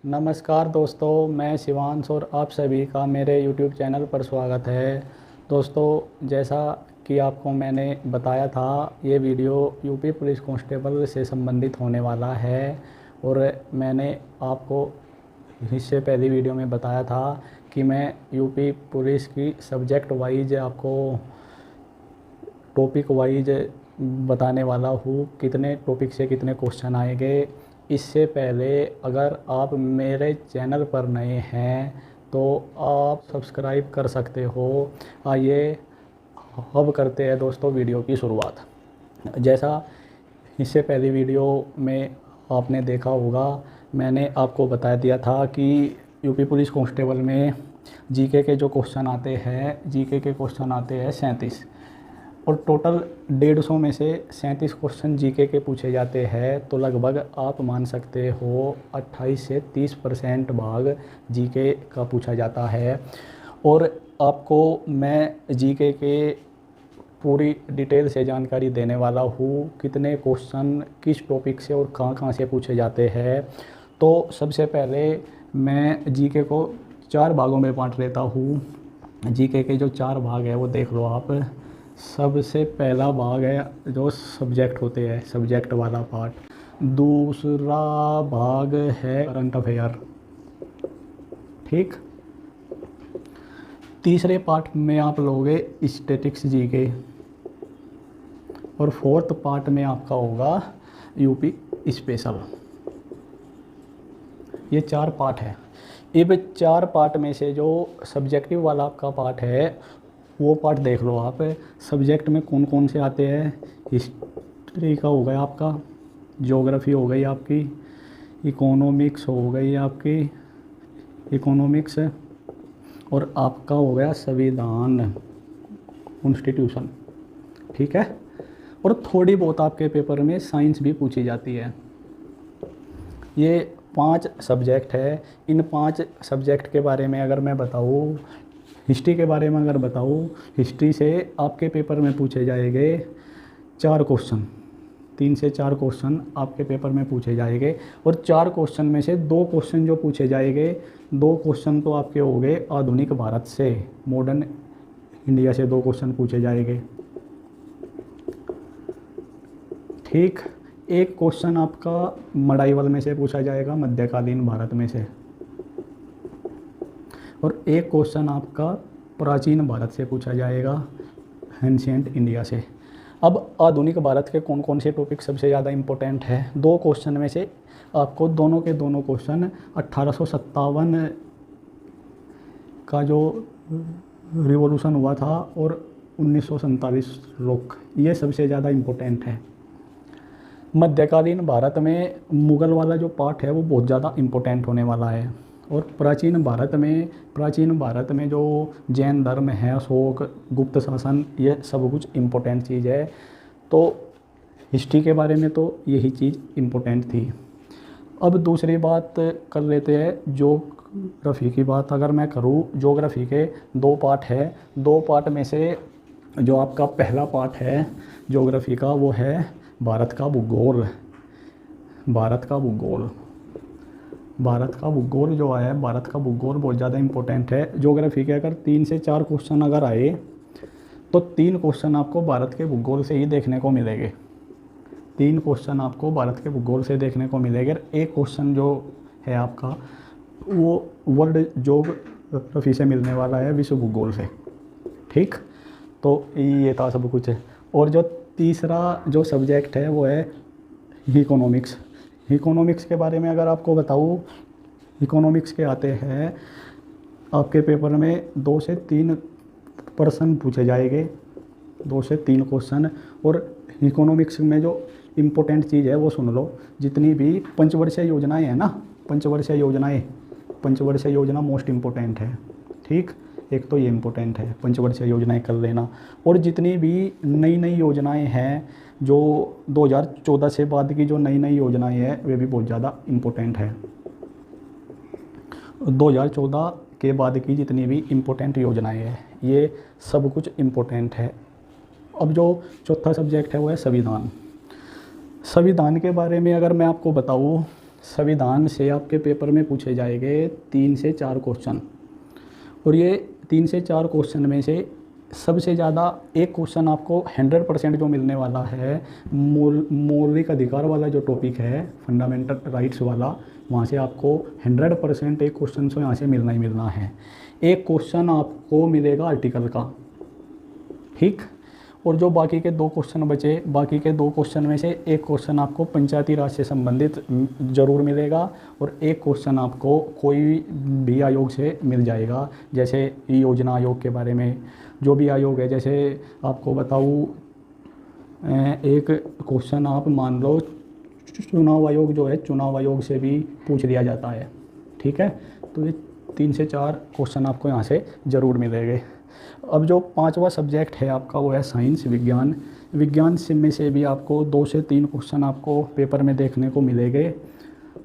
नमस्कार दोस्तों, मैं शिवांश और आप सभी का मेरे YouTube चैनल पर स्वागत है। दोस्तों, जैसा कि आपको मैंने बताया था, ये वीडियो यूपी पुलिस कांस्टेबल से संबंधित होने वाला है। और मैंने आपको इससे पहली वीडियो में बताया था कि मैं यूपी पुलिस की सब्जेक्ट वाइज आपको टॉपिक वाइज बताने वाला हूँ, कितने टॉपिक से कितने क्वेश्चन आएंगे। इससे पहले अगर आप मेरे चैनल पर नए हैं तो आप सब्सक्राइब कर सकते हो। आइए अब करते हैं दोस्तों वीडियो की शुरुआत। जैसा इससे पहली वीडियो में आपने देखा होगा, मैंने आपको बता दिया था कि यूपी पुलिस कांस्टेबल में जीके के जो क्वेश्चन आते हैं, जीके के क्वेश्चन आते हैं 37 और टोटल 150 में से 37 क्वेश्चन जीके के पूछे जाते हैं। तो लगभग आप मान सकते हो 28 से 30% भाग जीके का पूछा जाता है। और आपको मैं जीके के पूरी डिटेल से जानकारी देने वाला हूँ, कितने क्वेश्चन किस टॉपिक से और कहाँ कहाँ से पूछे जाते हैं। तो सबसे पहले मैं जीके को 4 भागों में बांट लेता हूँ। जीके के जो 4 भाग है वो देख लो आप। सबसे पहला भाग है जो सब्जेक्ट होते हैं, सब्जेक्ट वाला पार्ट। दूसरा भाग है करंट अफेयर, ठीक। तीसरे पार्ट में आप लोगे स्टैटिक्स जीके और फोर्थ पार्ट में आपका होगा यूपी स्पेशल। ये 4 पार्ट है। अब 4 पार्ट में से जो सब्जेक्टिव वाला आपका पार्ट है वो पार्ट देख लो आप। सब्जेक्ट में कौन कौन से आते हैं, हिस्ट्री का हो गया आपका, ज्योग्राफी हो गई आपकी, इकोनॉमिक्स हो गई आपकी, इकोनॉमिक्स, और आपका हो गया संविधान, कॉन्स्टिट्यूशन, ठीक है। और थोड़ी बहुत आपके पेपर में साइंस भी पूछी जाती है। ये 5 सब्जेक्ट है। इन 5 सब्जेक्ट के बारे में अगर मैं बताऊँ, हिस्ट्री के बारे में अगर बताऊँ, हिस्ट्री से आपके पेपर में पूछे जाएंगे 4 क्वेश्चन, 3 से 4 क्वेश्चन आपके पेपर में पूछे जाएंगे। और 4 क्वेश्चन में से 2 क्वेश्चन जो पूछे जाएंगे, 2 क्वेश्चन तो आपके हो गए आधुनिक भारत से, मॉडर्न इंडिया से 2 क्वेश्चन पूछे जाएंगे, ठीक। एक क्वेश्चन आपका मडाईवल में से पूछा जाएगा, मध्यकालीन भारत में से। और एक क्वेश्चन आपका प्राचीन भारत से पूछा जाएगा, एंशिएंट इंडिया से। अब आधुनिक भारत के कौन कौन से टॉपिक सबसे ज़्यादा इम्पोर्टेंट है, 2 क्वेश्चन में से आपको दोनों के दोनों क्वेश्चन 1857 का जो रिवॉल्यूशन हुआ था और 1947 रोक, ये सबसे ज़्यादा इम्पोर्टेंट है। मध्यकालीन भारत में मुग़ल वाला जो पार्ट है वो बहुत ज़्यादा इम्पोर्टेंट होने वाला है। और प्राचीन भारत में जो जैन धर्म है, अशोक, गुप्त शासन, ये सब कुछ इम्पोर्टेंट चीज़ है। तो हिस्ट्री के बारे में तो यही चीज़ इम्पोर्टेंट थी। अब दूसरी बात कर लेते हैं ज्योग्राफी की बात। अगर मैं करूँ, ज्योग्राफी के 2 पार्ट है। 2 पार्ट में से जो आपका पहला पार्ट है ज्योग्राफी का वो है भारत का भूगोल। भारत का भूगोल जो है, भारत का भूगोल बहुत ज़्यादा इम्पोर्टेंट है। ज्योग्राफी के अगर 3 से 4 क्वेश्चन अगर आए तो 3 क्वेश्चन आपको भारत के भूगोल से ही देखने को मिलेंगे। 3 क्वेश्चन आपको भारत के भूगोल से देखने को मिलेंगे। एक क्वेश्चन जो है आपका वो वर्ल्ड ज्योग्राफी से मिलने वाला है, विश्व भूगोल से, ठीक। तो ये था सब कुछ। और जो तीसरा जो सब्जेक्ट है वो है इकोनॉमिक्स। इकोनॉमिक्स के बारे में अगर आपको बताऊँ, इकोनॉमिक्स के आते हैं आपके पेपर में 2 से 3 प्रश्न पूछे जाएंगे, 2 से 3 क्वेश्चन। और इकोनॉमिक्स में जो इम्पोर्टेंट चीज़ है वो सुन लो, जितनी भी पंचवर्षीय योजनाएं हैं ना, पंचवर्षीय योजना मोस्ट इम्पोर्टेंट है, ठीक। एक तो ये इम्पोर्टेंट है, पंचवर्षीय योजनाएं कर लेना। और जितनी भी नई नई योजनाएं हैं, जो 2014 से बाद की जो नई नई योजनाएं हैं, वे भी बहुत ज़्यादा इम्पोर्टेंट है। 2014 के बाद की जितनी भी इम्पोर्टेंट योजनाएं हैं, ये सब कुछ इम्पोर्टेंट है। अब जो चौथा सब्जेक्ट है वो है संविधान। संविधान के बारे में अगर मैं आपको बताऊँ, संविधान से आपके पेपर में पूछे जाएंगे 3 से 4 क्वेश्चन, और ये 3 से 4 क्वेश्चन में से सबसे ज़्यादा एक क्वेश्चन आपको 100% जो मिलने वाला है, मौलिक अधिकार वाला जो टॉपिक है, फंडामेंटल राइट्स वाला, वहाँ से आपको 100% एक क्वेश्चन तो यहाँ से मिलना ही मिलना है। एक क्वेश्चन आपको मिलेगा आर्टिकल का, ठीक। और जो बाकी के 2 क्वेश्चन बचे, बाकी के 2 क्वेश्चन में से एक क्वेश्चन आपको पंचायती राज से संबंधित ज़रूर मिलेगा, और एक क्वेश्चन आपको कोई भी आयोग से मिल जाएगा, जैसे योजना आयोग के बारे में, जो भी आयोग है। जैसे आपको बताऊँ, एक क्वेश्चन आप मान लो चुनाव आयोग जो है, चुनाव आयोग से भी पूछ लिया जाता है, ठीक है। तो ये 3 से 4 क्वेश्चन आपको यहाँ से ज़रूर मिलेंगे। अब जो 5वां सब्जेक्ट है आपका वो है साइंस, विज्ञान। विज्ञान से में से भी आपको 2 से 3 क्वेश्चन आपको पेपर में देखने को मिलेंगे।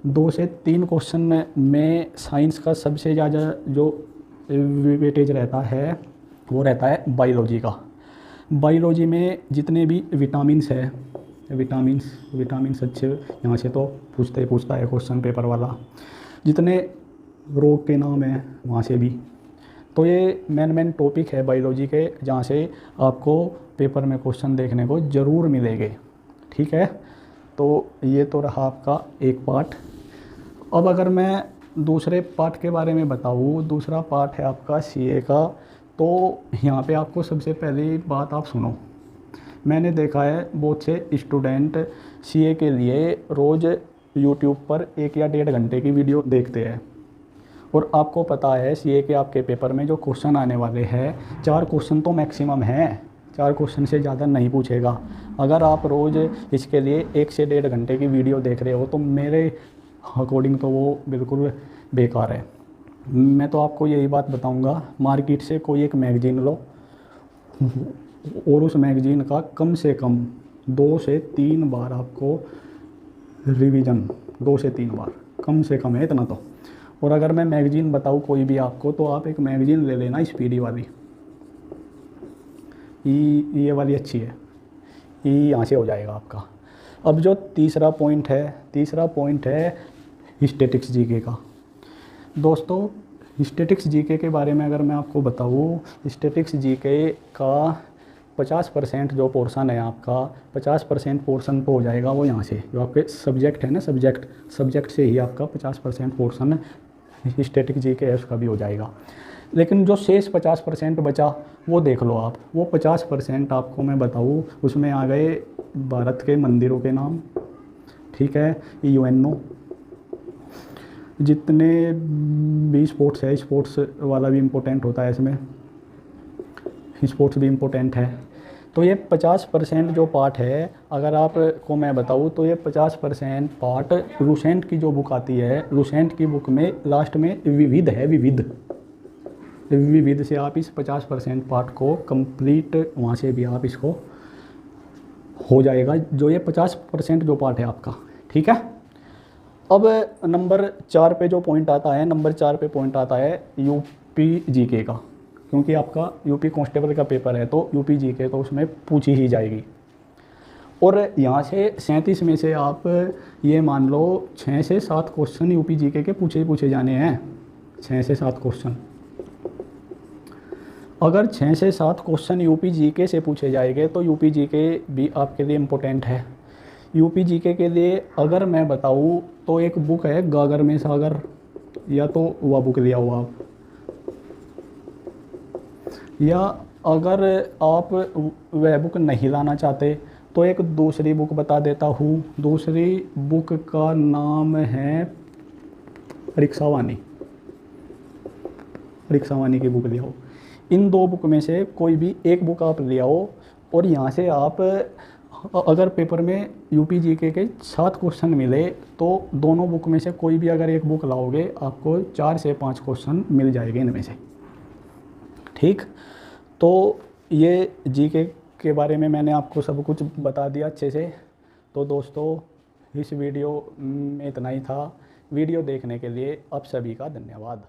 2 से 3 क्वेश्चन में साइंस का सबसे ज़्यादा जो वेटेज रहता है वो रहता है बायोलॉजी का। बायोलॉजी में जितने भी विटामिन्स है, विटामिन्स अच्छे यहाँ से तो पूछता है क्वेश्चन पेपर वाला। जितने रोग के नाम हैं वहाँ से भी। तो ये मेन टॉपिक है बायोलॉजी के, जहाँ से आपको पेपर में क्वेश्चन देखने को ज़रूर मिलेंगे, ठीक है। तो ये तो रहा आपका एक पार्ट। अब अगर मैं दूसरे पार्ट के बारे में बताऊँ, दूसरा पार्ट है आपका सीए का। तो यहाँ पे आपको सबसे पहली बात आप सुनो, मैंने देखा है बहुत से स्टूडेंट सीए के लिए रोज़ यूट्यूब पर 1 या 1.5 घंटे की वीडियो देखते हैं, और आपको पता है सीए के आपके पेपर में जो क्वेश्चन आने वाले हैं 4 क्वेश्चन तो मैक्सिमम हैं, 4 क्वेश्चन से ज़्यादा नहीं पूछेगा। अगर आप रोज़ इसके लिए 1 से 1.5 घंटे की वीडियो देख रहे हो तो मेरे अकॉर्डिंग तो वो बिल्कुल बेकार है। मैं तो आपको यही बात बताऊंगा, मार्केट से कोई एक मैगज़ीन लो और उस मैगज़ीन का कम से कम 2 से 3 बार आपको रिवीजन, 2 से 3 बार कम से कम है इतना तो। और अगर मैं मैगज़ीन बताऊँ कोई भी आपको, तो आप एक मैगज़ीन ले लेना स्पीडी वाली, ये वाली अच्छी है, ये यहाँ से हो जाएगा आपका। अब जो तीसरा पॉइंट है स्टैटिक्स जीके का। दोस्तों स्टैटिक्स जीके के बारे में अगर मैं आपको बताऊँ, स्टैटिक्स जीके का 50% जो पोर्शन है आपका, 50% पोर्शन तो हो जाएगा वो यहाँ से, जो आपके सब्जेक्ट है ना, सब्जेक्ट से ही आपका 50% पोर्शन स्टैटिक जीके है उसका भी हो जाएगा। लेकिन जो शेष 50% बचा वो देख लो आप। वो 50% आपको मैं बताऊँ, उसमें आ गए भारत के मंदिरों के नाम, ठीक है, यूएनओ, जितने भी स्पोर्ट्स है, स्पोर्ट्स वाला भी इम्पोर्टेंट होता है इसमें, स्पोर्ट्स भी इम्पोर्टेंट है। तो ये 50% जो पार्ट है, अगर आपको मैं बताऊँ तो ये 50% पार्ट लुसेंट की जो बुक आती है, लुसेंट की बुक में लास्ट में विविध है, विविध से आप इस 50% पार्ट को कंप्लीट, वहाँ से भी आप इसको हो जाएगा, जो ये 50% जो पार्ट है आपका, ठीक है। अब नंबर 4 पे जो पॉइंट आता है, नंबर 4 पे पॉइंट आता है यूपी जीके का, क्योंकि आपका यूपी कांस्टेबल का पेपर है तो यूपी जीके तो उसमें पूछी ही जाएगी। और यहाँ से 37 में से आप ये मान लो 6 से 7 क्वेश्चन यूपी जीके के पूछे जाने हैं, 6 से 7 क्वेश्चन। अगर 6 से 7 क्वेश्चन यूपी जीके से पूछे जाएंगे तो यूपी जीके भी आपके लिए इम्पोर्टेंट है। यूपी जीके के लिए अगर मैं बताऊँ तो एक बुक है गागर में सागर, या तो वह बुक लिया हुआ आप, या अगर आप वह बुक नहीं लाना चाहते तो एक दूसरी बुक बता देता हूँ। दूसरी बुक का नाम है रिक्शावानी की बुक ले आओ। इन 2 बुक में से कोई भी एक बुक आप ले आओ, और यहाँ से आप अगर पेपर में यूपी जीके के 7 क्वेश्चन मिले तो दोनों बुक में से कोई भी अगर एक बुक लाओगे आपको 4 से 5 क्वेश्चन मिल जाएंगे इनमें से, ठीक। तो ये जीके के बारे में मैंने आपको सब कुछ बता दिया अच्छे से। तो दोस्तों इस वीडियो में इतना ही था। वीडियो देखने के लिए आप सभी का धन्यवाद।